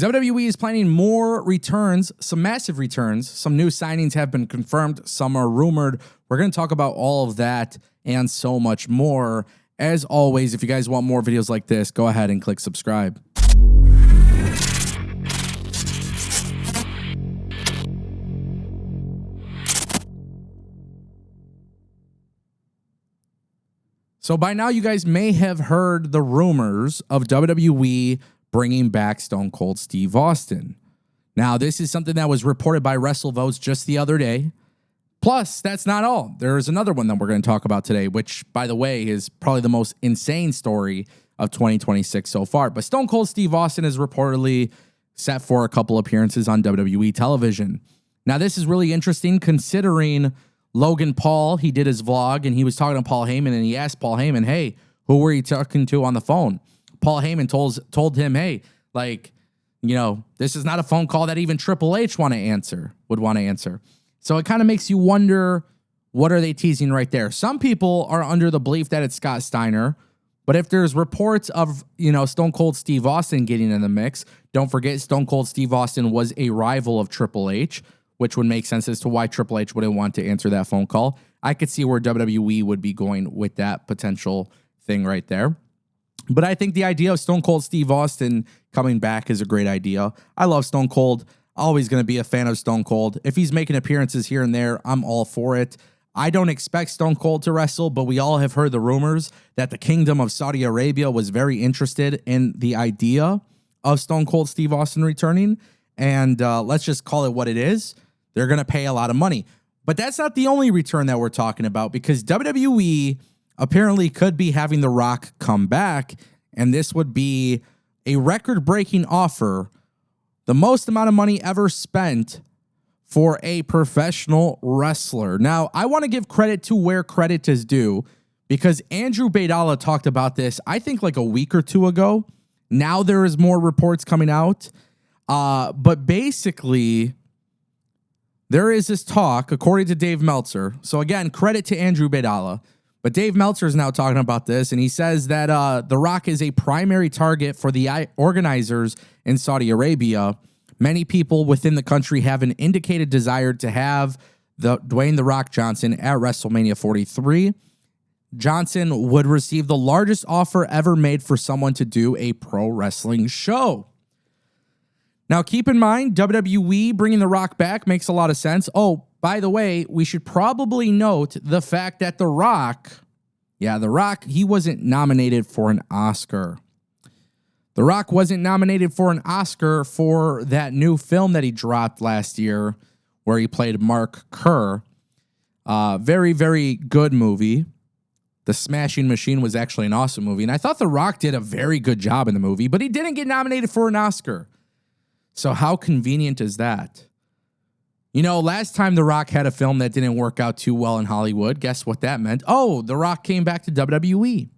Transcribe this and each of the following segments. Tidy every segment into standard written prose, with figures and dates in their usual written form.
WWE is planning more returns, some massive returns. Some new signings have been confirmed. Some are rumored. We're going to talk about all of that and so much more. As always, if you guys want more videos like this, go ahead and click subscribe. So by now, you guys may have heard the rumors of WWE bringing back Stone Cold Steve Austin. Now, this is something that was reported by WrestleVotes just the other day. Plus, that's not all. There is another one that we're going to talk about today, which, by the way, is probably the most insane story of 2026 so far. But Stone Cold Steve Austin is reportedly set for a couple appearances on WWE television. Now, this is really interesting considering Logan Paul, he did his vlog, and he was talking to Paul Heyman, and he asked Paul Heyman, hey, who were you talking to on the phone? Paul Heyman told him, hey, like, you know, this is not a phone call that even Triple H would want to answer. So it kind of makes you wonder, what are they teasing right there? Some people are under the belief that it's Scott Steiner, but if there's reports of, you know, Stone Cold Steve Austin getting in the mix, don't forget Stone Cold Steve Austin was a rival of Triple H, which would make sense as to why Triple H wouldn't want to answer that phone call. I could see where WWE would be going with that potential thing right there. But I think the idea of Stone Cold Steve Austin coming back is a great idea. I love Stone Cold. Always going to be a fan of Stone Cold. If he's making appearances here and there, I'm all for it. I don't expect Stone Cold to wrestle, but we all have heard the rumors that the Kingdom of Saudi Arabia was very interested in the idea of Stone Cold Steve Austin returning. And let's just call it what it is. They're going to pay a lot of money. But that's not the only return that we're talking about, because WWE apparently could be having The Rock come back, and this would be a record-breaking offer, the most amount of money ever spent for a professional wrestler. Now, I want to give credit to where credit is due, because Andrew Baydala talked about this, I think, like a week or two ago. Now there is more reports coming out. But basically, there is this talk, according to Dave Meltzer. So again, credit to Andrew Baydala. But Dave Meltzer is now talking about this, and he says that The Rock is a primary target for the organizers in Saudi Arabia. Many people within the country have an indicated desire to have Dwayne The Rock Johnson at WrestleMania 43. Johnson would receive the largest offer ever made for someone to do a pro wrestling show. Now, keep in mind, WWE bringing The Rock back makes a lot of sense. Oh, by the way, we should probably note the fact that The Rock, he wasn't nominated for an Oscar. The Rock wasn't nominated for an Oscar for that new film that he dropped last year where he played Mark Kerr. Very, very good movie. The Smashing Machine was actually an awesome movie, and I thought The Rock did a very good job in the movie, but he didn't get nominated for an Oscar. So how convenient is that? You know, last time The Rock had a film that didn't work out too well in Hollywood, guess what that meant? Oh, The Rock came back to WWE.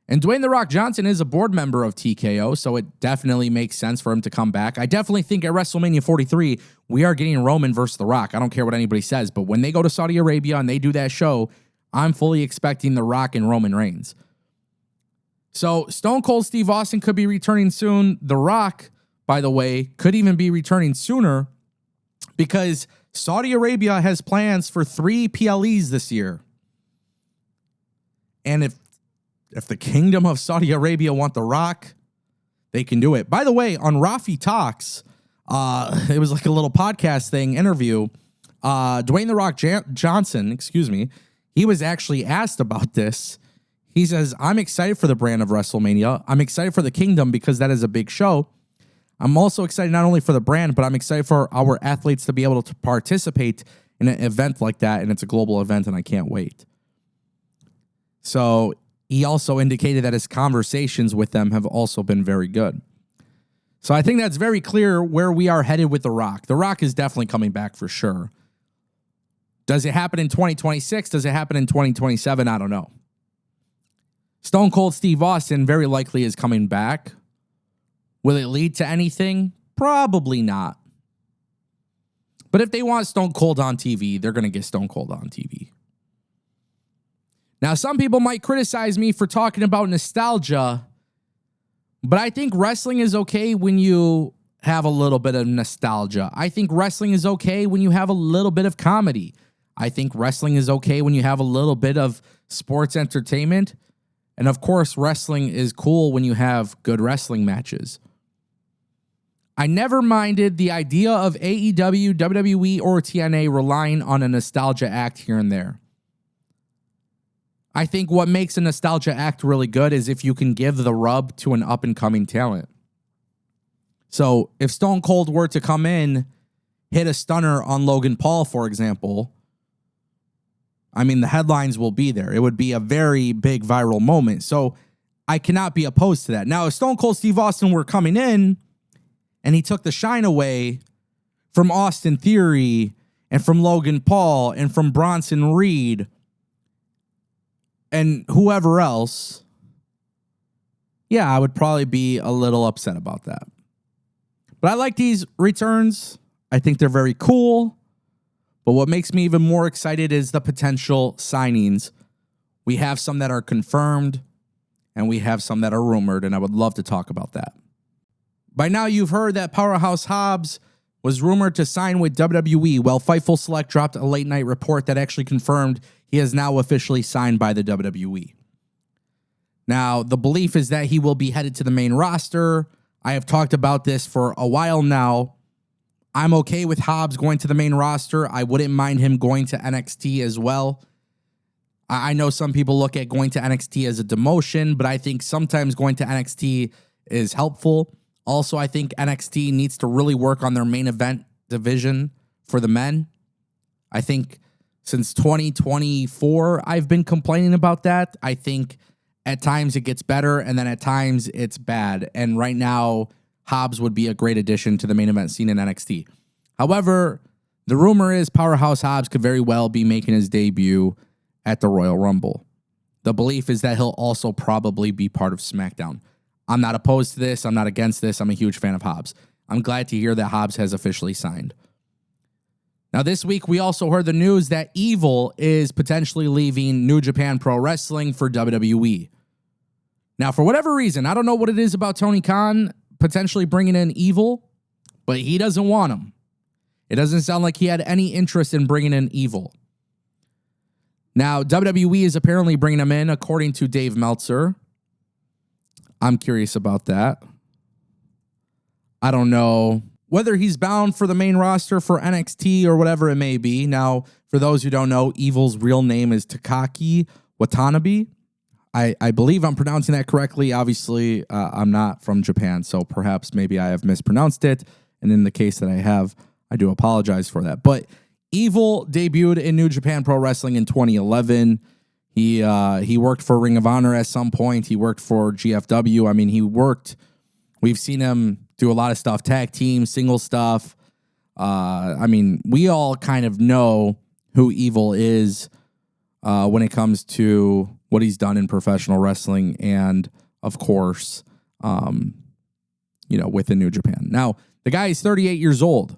And Dwayne The Rock Johnson is a board member of TKO, so it definitely makes sense for him to come back. I definitely think at WrestleMania 43, we are getting Roman versus The Rock. I don't care what anybody says, but when they go to Saudi Arabia and they do that show, I'm fully expecting The Rock and Roman Reigns. So Stone Cold Steve Austin could be returning soon. The Rock, by the way, could even be returning sooner, because Saudi Arabia has plans for 3 PLEs this year. And if the Kingdom of Saudi Arabia want The Rock, they can do it. By the way, on Rafi Talks, it was like a little podcast thing, interview. Dwayne The Rock Johnson, he was actually asked about this. He says, I'm excited for the brand of WrestleMania. I'm excited for the Kingdom because that is a big show. I'm also excited not only for the brand, but I'm excited for our athletes to be able to participate in an event like that, and it's a global event, and I can't wait. So he also indicated that his conversations with them have also been very good. So I think that's very clear where we are headed with The Rock. The Rock is definitely coming back for sure. Does it happen in 2026? Does it happen in 2027? I don't know. Stone Cold Steve Austin very likely is coming back. Will it lead to anything? Probably not. But if they want Stone Cold on TV, they're going to get Stone Cold on TV. Now, some people might criticize me for talking about nostalgia, but I think wrestling is okay when you have a little bit of nostalgia. I think wrestling is okay when you have a little bit of comedy. I think wrestling is okay when you have a little bit of sports entertainment. And of course, wrestling is cool when you have good wrestling matches. I never minded the idea of AEW, WWE, or TNA relying on a nostalgia act here and there. I think what makes a nostalgia act really good is if you can give the rub to an up-and-coming talent. So if Stone Cold were to come in, hit a stunner on Logan Paul, for example, I mean, the headlines will be there. It would be a very big viral moment. So I cannot be opposed to that. Now, if Stone Cold Steve Austin were coming in and he took the shine away from Austin Theory and from Logan Paul and from Bronson Reed and whoever else, yeah, I would probably be a little upset about that. But I like these returns. I think they're very cool. But what makes me even more excited is the potential signings. We have some that are confirmed, and we have some that are rumored, and I would love to talk about that. By now, you've heard that Powerhouse Hobbs was rumored to sign with WWE. Well, Fightful Select dropped a late-night report that actually confirmed he is now officially signed by the WWE. Now, the belief is that he will be headed to the main roster. I have talked about this for a while now. I'm okay with Hobbs going to the main roster. I wouldn't mind him going to NXT as well. I know some people look at going to NXT as a demotion, but I think sometimes going to NXT is helpful. Also, I think NXT needs to really work on their main event division for the men. I think since 2024, I've been complaining about that. I think at times it gets better, and then at times it's bad. And right now, Hobbs would be a great addition to the main event scene in NXT. However, the rumor is Powerhouse Hobbs could very well be making his debut at the Royal Rumble. The belief is that he'll also probably be part of SmackDown. I'm not opposed to this. I'm not against this. I'm a huge fan of Hobbs. I'm glad to hear that Hobbs has officially signed. Now, this week, we also heard the news that Evil is potentially leaving New Japan Pro Wrestling for WWE. Now, for whatever reason, I don't know what it is about Tony Khan potentially bringing in Evil, but he doesn't want him. It doesn't sound like he had any interest in bringing in Evil. Now, WWE is apparently bringing him in, according to Dave Meltzer. I'm curious about that. I don't know whether he's bound for the main roster for NXT or whatever it may be. Now, for those who don't know, Evil's real name is Takaki Watanabe. I believe I'm pronouncing that correctly. Obviously, I'm not from Japan, so perhaps maybe I have mispronounced it. And in the case that I have, I do apologize for that. But Evil debuted in New Japan Pro Wrestling in 2011. He worked for Ring of Honor at some point. He worked for GFW. I mean, we've seen him do a lot of stuff, tag team, single stuff. I mean, we all kind of know who Evil is when it comes to what he's done in professional wrestling and, of course, within New Japan. Now, the guy is 38 years old.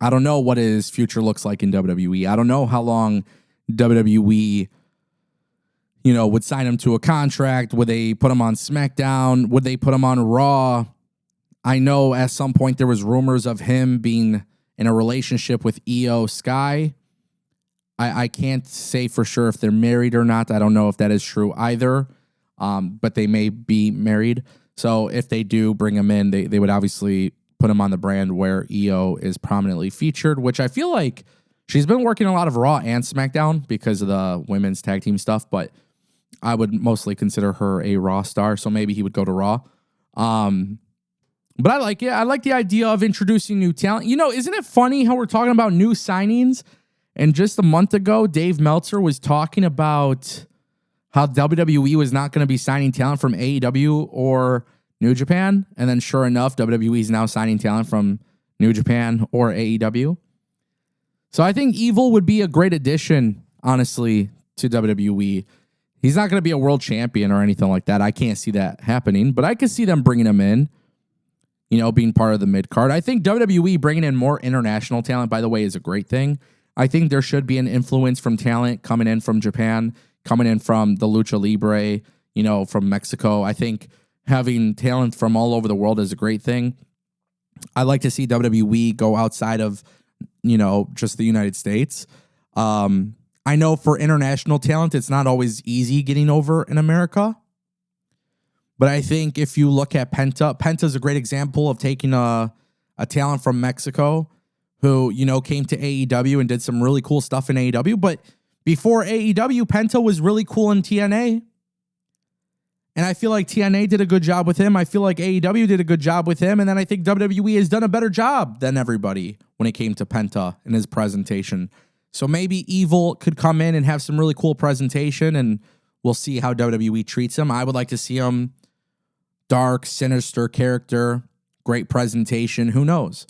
I don't know what his future looks like in WWE. I don't know how long WWE, would sign him to a contract. Would they put him on SmackDown? Would they put him on Raw? I know at some point there was rumors of him being in a relationship with Io Sky. I can't say for sure if they're married or not. I don't know if that is true either, but they may be married. So if they do bring him in, they would obviously put him on the brand where Io is prominently featured, which I feel like she's been working a lot of Raw and SmackDown because of the women's tag team stuff, but I would mostly consider her a Raw star, so maybe he would go to Raw. But I like it. I like the idea of introducing new talent. Isn't it funny how we're talking about new signings? And just a month ago, Dave Meltzer was talking about how WWE was not going to be signing talent from AEW or New Japan. And then sure enough, WWE is now signing talent from New Japan or AEW. So I think Evil would be a great addition, honestly, to WWE. He's not going to be a world champion or anything like that. I can't see that happening, but I could see them bringing him in, being part of the mid-card. I think WWE bringing in more international talent, by the way, is a great thing. I think there should be an influence from talent coming in from Japan, coming in from the Lucha Libre, from Mexico. I think having talent from all over the world is a great thing. I like to see WWE go outside of, just the United States. I know for international talent, it's not always easy getting over in America. But I think if you look at Penta's a great example of taking a talent from Mexico who, came to AEW and did some really cool stuff in AEW. But before AEW, Penta was really cool in TNA. And I feel like TNA did a good job with him. I feel like AEW did a good job with him. And then I think WWE has done a better job than everybody when it came to Penta and his presentation. So maybe Evil could come in and have some really cool presentation, and we'll see how WWE treats him. I would like to see him dark, sinister character, great presentation. Who knows?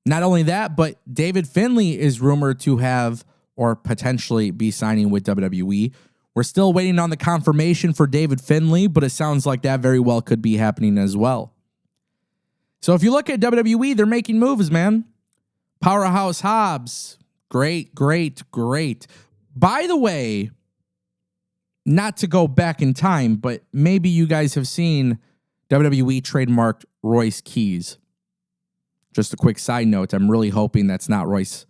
Not only that, but David Finlay is rumored to have or potentially be signing with WWE. We're still waiting on the confirmation for David Finlay, but it sounds like that very well could be happening as well. So if you look at WWE, they're making moves, man. Powerhouse Hobbs, great. By the way, not to go back in time, but maybe you guys have seen WWE trademarked Royce Keys. Just a quick side note, I'm really hoping that's not Royce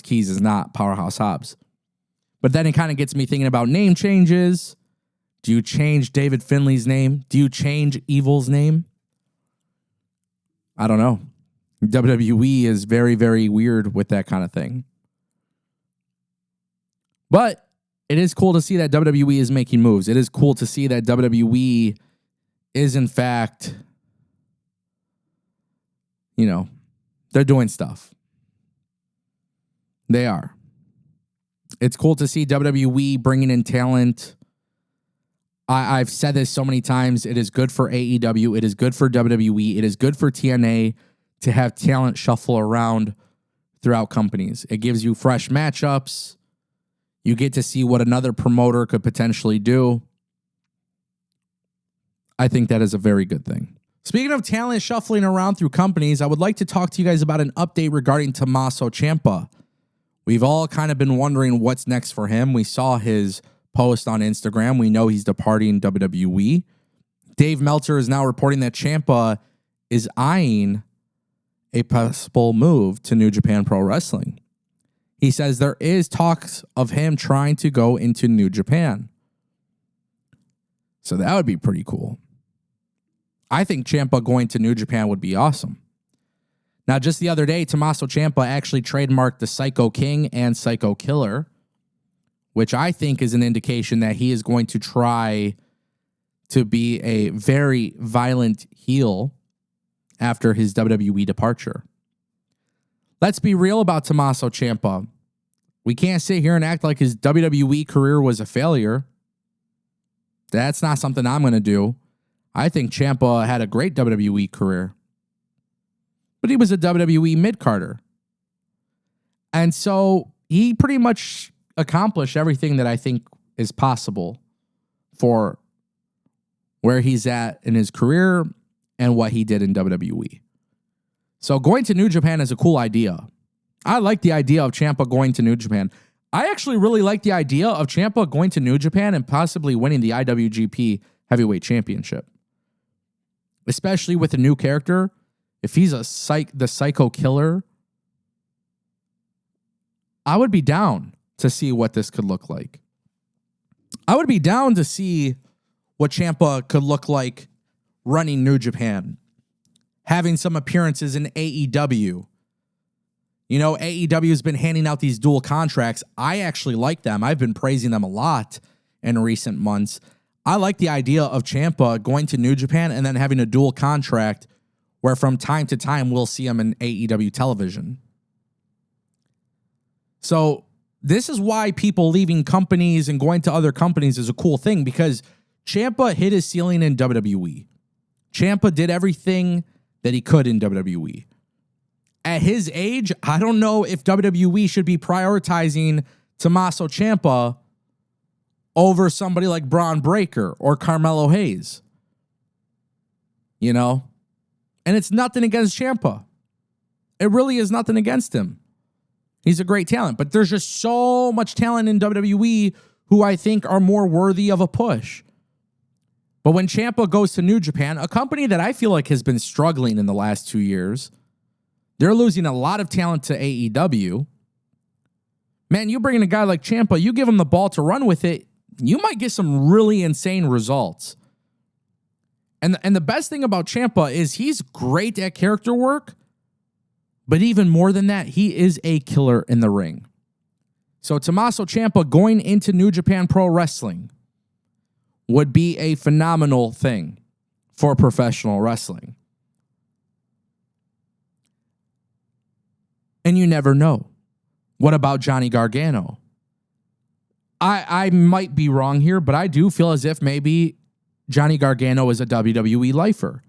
Keys is not Powerhouse Hobbs. But then it kind of gets me thinking about name changes. Do you change David Finlay's name? Do you change Evil's name? I don't know. WWE is very, very weird with that kind of thing. But it is cool to see that WWE is making moves. It is cool to see that WWE is, in fact, they're doing stuff. They are. It's cool to see WWE bringing in talent. I've said this so many times. It is good for AEW. It is good for WWE. It is good for TNA to have talent shuffle around throughout companies. It gives you fresh matchups. You get to see what another promoter could potentially do. I think that is a very good thing. Speaking of talent shuffling around through companies, I would like to talk to you guys about an update regarding Tomasso Ciampa. We've all kind of been wondering what's next for him. We saw his post on Instagram. We know he's departing WWE. Dave Meltzer is now reporting that Ciampa is eyeing a possible move to New Japan Pro Wrestling. He says there is talks of him trying to go into New Japan. So that would be pretty cool. I think Ciampa going to New Japan would be awesome. Now, just the other day, Tomasso Ciampa actually trademarked the Psycho King and Psycho Killer, which I think is an indication that he is going to try to be a very violent heel after his WWE departure. Let's be real about Tomasso Ciampa. We can't sit here and act like his WWE career was a failure. That's not something I'm going to do. I think Ciampa had a great WWE career. But he was a WWE mid-carder. And so he pretty much accomplished everything that I think is possible for where he's at in his career and what he did in WWE. So going to New Japan is a cool idea. I like the idea of Ciampa going to New Japan. I actually really like the idea of Ciampa going to New Japan and possibly winning the IWGP Heavyweight Championship. Especially with a new character. If he's the Psycho Killer, I would be down to see what this could look like. I would be down to see what Ciampa could look like running New Japan. Having some appearances in AEW. AEW has been handing out these dual contracts. I actually like them. I've been praising them a lot in recent months. I like the idea of Ciampa going to New Japan and then having a dual contract where from time to time we'll see him in AEW television. So this is why people leaving companies and going to other companies is a cool thing, because Ciampa hit his ceiling in WWE. Ciampa did everything that he could in WWE. At his age, I don't know if WWE should be prioritizing Tomasso Ciampa over somebody like Braun Breaker or Carmelo Hayes. And it's nothing against Ciampa. It really is nothing against him. He's a great talent, but there's just so much talent in WWE who I think are more worthy of a push. But when Ciampa goes to New Japan, a company that I feel like has been struggling in the last 2 years, they're losing a lot of talent to AEW. Man, you bring in a guy like Ciampa, you give him the ball to run with it, you might get some really insane results. And the best thing about Ciampa is he's great at character work, but even more than that, he is a killer in the ring. So Tomasso Ciampa going into New Japan Pro Wrestling would be a phenomenal thing for professional wrestling. And you never know. What about Johnny Gargano? I might be wrong here, but I do feel as if maybe Johnny Gargano is a WWE lifer.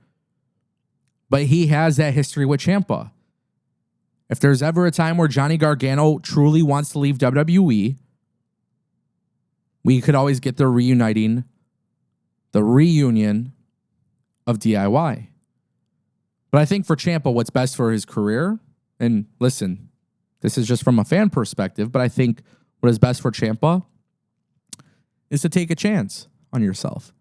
But he has that history with Ciampa. If there's ever a time where Johnny Gargano truly wants to leave WWE, we could always get the reunion of DIY. But I think for Ciampa, what's best for his career, and listen, this is just from a fan perspective, but I think what is best for Ciampa is to take a chance on yourself.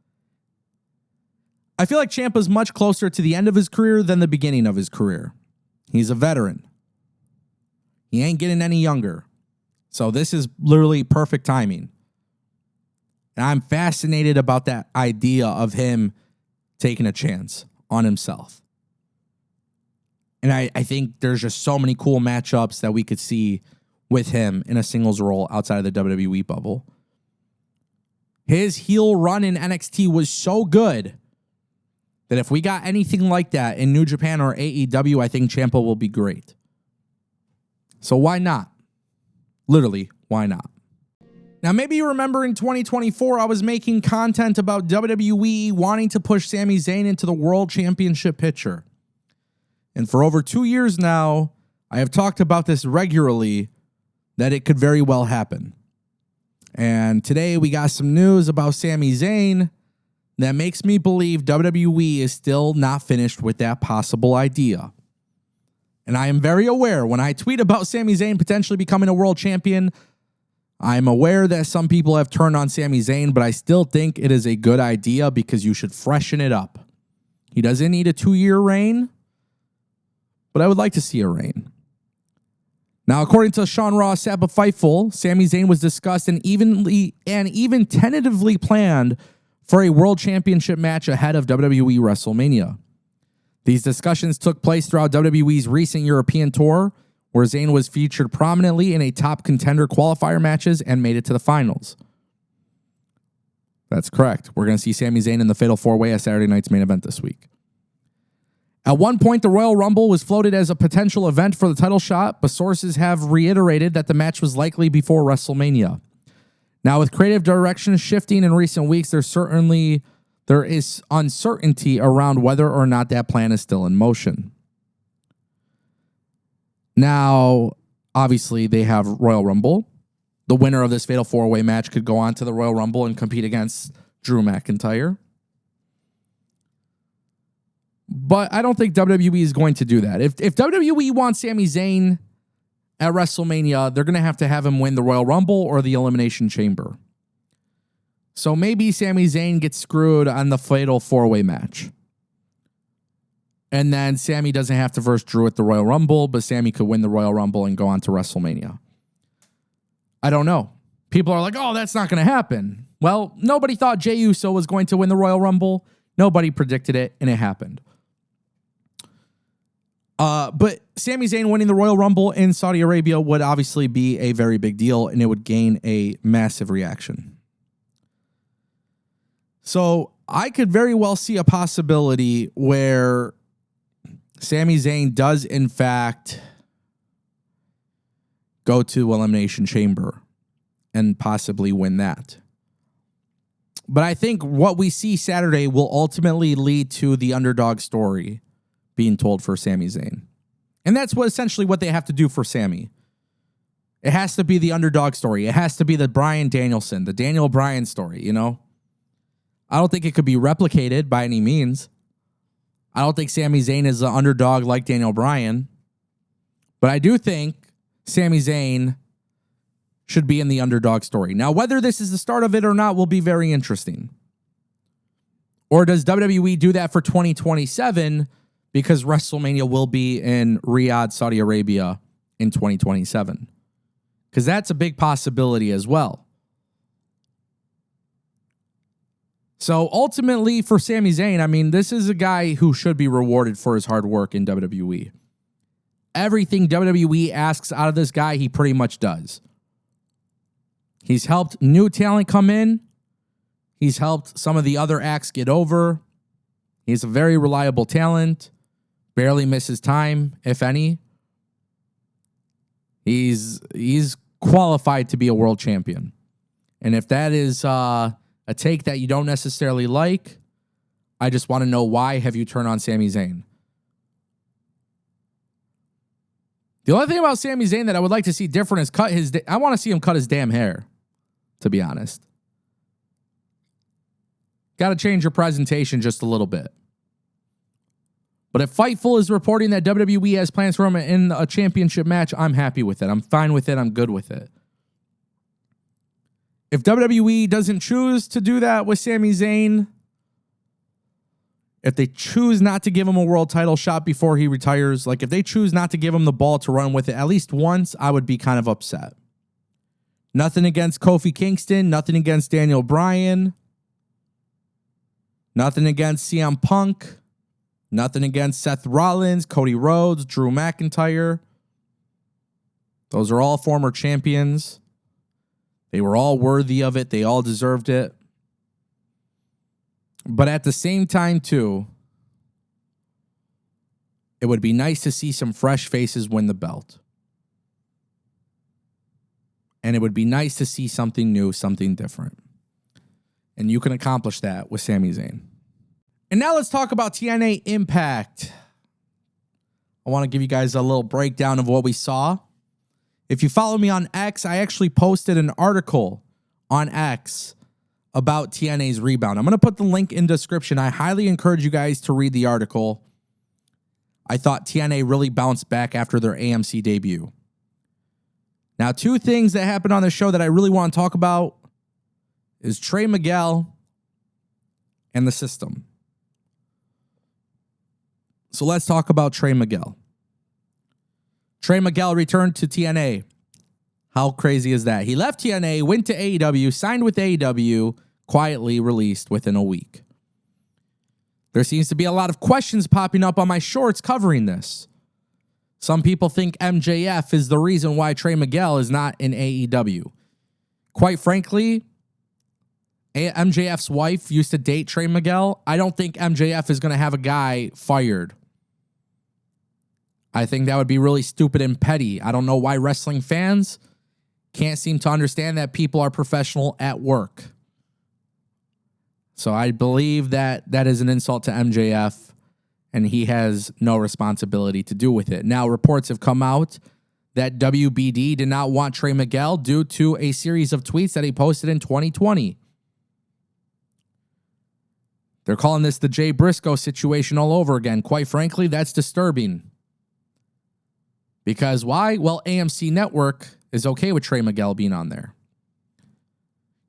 I feel like Ciampa's much closer to the end of his career than the beginning of his career. He's a veteran. He ain't getting any younger. So this is literally perfect timing. And I'm fascinated about that idea of him taking a chance on himself. And I think there's just so many cool matchups that we could see with him in a singles role outside of the WWE bubble. His heel run in NXT was so good that if we got anything like that in New Japan or AEW, I think Ciampa will be great. So why not? Literally, why not? Now, maybe you remember in 2024, I was making content about WWE wanting to push Sami Zayn into the World Championship picture. And for over 2 years now, I have talked about this regularly, that it could very well happen. And today we got some news about Sami Zayn that makes me believe WWE is still not finished with that possible idea. And I am very aware when I tweet about Sami Zayn potentially becoming a world champion, I'm aware that some people have turned on Sami Zayn, but I still think it is a good idea because you should freshen it up. He doesn't need a 2-year reign, but I would like to see a reign. Now, according to Sean Ross Sapp of Fightful, Sami Zayn was discussed and even tentatively planned for a world championship match ahead of WWE WrestleMania. These discussions took place throughout WWE's recent European tour, where Zayn was featured prominently in a top contender qualifier matches and made it to the finals. That's correct. We're going to see Sami Zayn in the Fatal 4-Way at Saturday night's main event this week. At one point, the Royal Rumble was floated as a potential event for the title shot, but sources have reiterated that the match was likely before WrestleMania. Now, with creative direction shifting in recent weeks, there is uncertainty around whether or not that plan is still in motion. Now, obviously, they have Royal Rumble. The winner of this Fatal 4-Way match could go on to the Royal Rumble and compete against Drew McIntyre. But I don't think WWE is going to do that. If WWE wants Sami Zayn at WrestleMania, they're going to have him win the Royal Rumble or the Elimination Chamber. So maybe Sami Zayn gets screwed on the Fatal 4-Way match. And then Sami doesn't have to verse Drew at the Royal Rumble, but Sami could win the Royal Rumble and go on to WrestleMania. I don't know. People are like, oh, that's not going to happen. Well, nobody thought Jey Uso was going to win the Royal Rumble. Nobody predicted it, and it happened. But Sami Zayn winning the Royal Rumble in Saudi Arabia would obviously be a very big deal, and it would gain a massive reaction. So I could very well see a possibility where Sami Zayn does, in fact, go to Elimination Chamber and possibly win that. But I think what we see Saturday will ultimately lead to the underdog story being told for Sami Zayn. And that's essentially what they have to do for Sami. It has to be the underdog story. It has to be the Bryan Danielson, the Daniel Bryan story, you know? I don't think it could be replicated by any means. I don't think Sami Zayn is an underdog like Daniel Bryan. But I do think Sami Zayn should be in the underdog story. Now, whether this is the start of it or not will be very interesting. Or does WWE do that for 2027 because WrestleMania will be in Riyadh, Saudi Arabia in 2027? Because that's a big possibility as well. So ultimately for Sami Zayn, I mean, this is a guy who should be rewarded for his hard work in WWE. Everything WWE asks out of this guy, he pretty much does. He's helped new talent come in. He's helped some of the other acts get over. He's a very reliable talent. Barely misses time, if any. He's qualified to be a world champion. And if that is a take that you don't necessarily like, I just want to know, why have you turned on Sami Zayn? The only thing about Sami Zayn that I would like to see different is I want to see him cut his damn hair, to be honest. Got to change your presentation just a little bit. But if Fightful is reporting that WWE has plans for him in a championship match, I'm happy with it. I'm fine with it. I'm good with it. If WWE doesn't choose to do that with Sami Zayn, if they choose not to give him a world title shot before he retires, like if they choose not to give him the ball to run with it at least once, I would be kind of upset. Nothing against Kofi Kingston, nothing against Daniel Bryan, nothing against CM Punk, nothing against Seth Rollins, Cody Rhodes, Drew McIntyre. Those are all former champions. They were all worthy of it. They all deserved it. But at the same time, too, it would be nice to see some fresh faces win the belt. And it would be nice to see something new, something different. And you can accomplish that with Sami Zayn. And now let's talk about TNA Impact. I want to give you guys a little breakdown of what we saw. If you follow me on X, I actually posted an article on X about TNA's rebound. I'm going to put the link in the description. I highly encourage you guys to read the article. I thought TNA really bounced back after their AMC debut. Now, two things that happened on the show that I really want to talk about is Trey Miguel and the system. So let's talk about Trey Miguel. Trey Miguel returned to TNA. How crazy is that? He left TNA, went to AEW, signed with AEW, quietly released within a week. There seems to be a lot of questions popping up on my shorts covering this. Some people think MJF is the reason why Trey Miguel is not in AEW. Quite frankly, MJF's wife used to date Trey Miguel. I don't think MJF is going to have a guy fired. I think that would be really stupid and petty. I don't know why wrestling fans can't seem to understand that people are professional at work. So I believe that that is an insult to MJF, and he has no responsibility to do with it. Now, reports have come out that WBD did not want Trey Miguel due to a series of tweets that he posted in 2020. They're calling this the Jay Briscoe situation all over again. Quite frankly, that's disturbing. Because why? Well, AMC Network is okay with Trey Miguel being on there.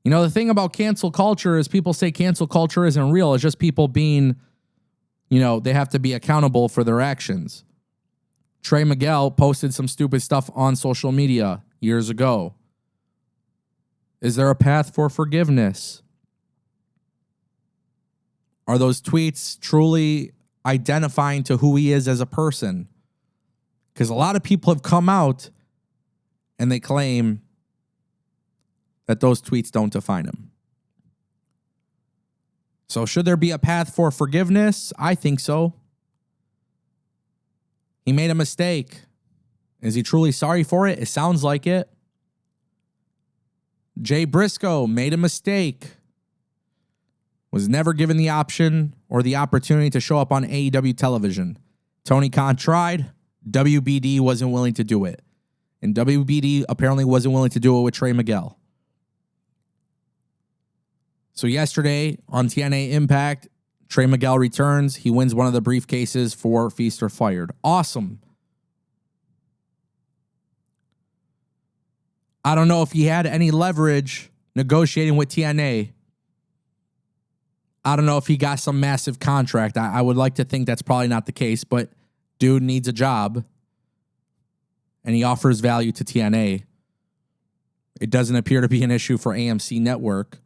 You know, the thing about cancel culture is people say cancel culture isn't real. It's just people being, you know, they have to be accountable for their actions. Trey Miguel posted some stupid stuff on social media years ago. Is there a path for forgiveness? Are those tweets truly identifying to who he is as a person? Because a lot of people have come out and they claim that those tweets don't define him. So should there be a path for forgiveness? I think so. He made a mistake. Is he truly sorry for it? It sounds like it. Jay Briscoe made a mistake. Was never given the option or the opportunity to show up on AEW television. Tony Khan tried. WBD wasn't willing to do it. And WBD apparently wasn't willing to do it with Trey Miguel. So yesterday on TNA Impact, Trey Miguel returns. He wins one of the briefcases for Feast or Fired. Awesome. I don't know if he had any leverage negotiating with TNA. I don't know if he got some massive contract. I would like to think that's probably not the case, but dude needs a job and he offers value to TNA. It doesn't appear to be an issue for AMC Network,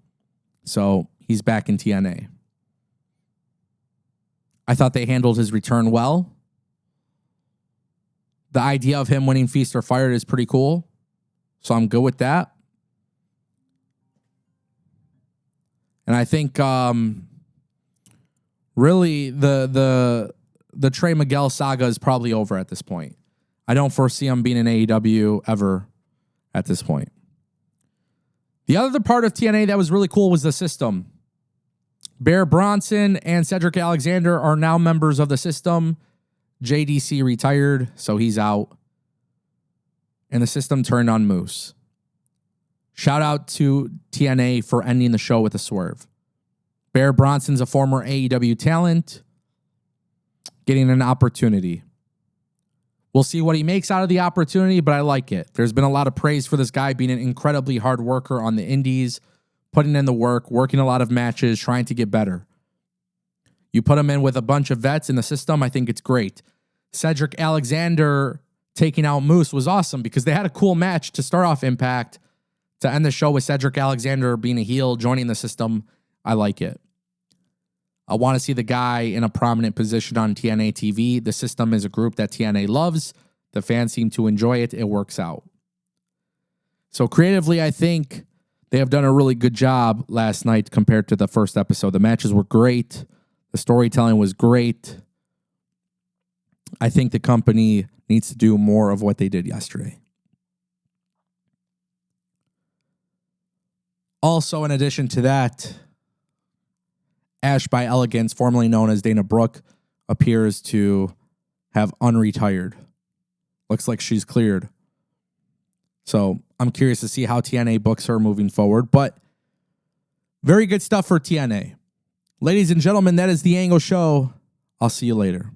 so he's back in TNA. I thought they handled his return well. The idea of him winning Feast or Fired is pretty cool, so I'm good with that. And I think really the Trey Miguel saga is probably over at this point. I don't foresee him being in AEW ever at this point. The other part of TNA that was really cool was the system. Bear Bronson and Cedric Alexander are now members of the system. JDC retired, so he's out. And the system turned on Moose. Shout out to TNA for ending the show with a swerve. Bear Bronson's a former AEW talent, getting an opportunity. We'll see what he makes out of the opportunity, but I like it. There's been a lot of praise for this guy being an incredibly hard worker on the indies, putting in the work, working a lot of matches, trying to get better. You put him in with a bunch of vets in the system, I think it's great. Cedric Alexander taking out Moose was awesome because they had a cool match to start off Impact. To end the show with Cedric Alexander being a heel, joining the system, I like it. I want to see the guy in a prominent position on TNA TV. The system is a group that TNA loves. The fans seem to enjoy it. It works out. So creatively, I think they have done a really good job last night compared to the first episode. The matches were great. The storytelling was great. I think the company needs to do more of what they did yesterday. Also, in addition to that, Ash by Elegance, formerly known as Dana Brooke, appears to have unretired. Looks like she's cleared. So I'm curious to see how TNA books her moving forward. But very good stuff for TNA. Ladies and gentlemen, that is the Ango Show. I'll see you later.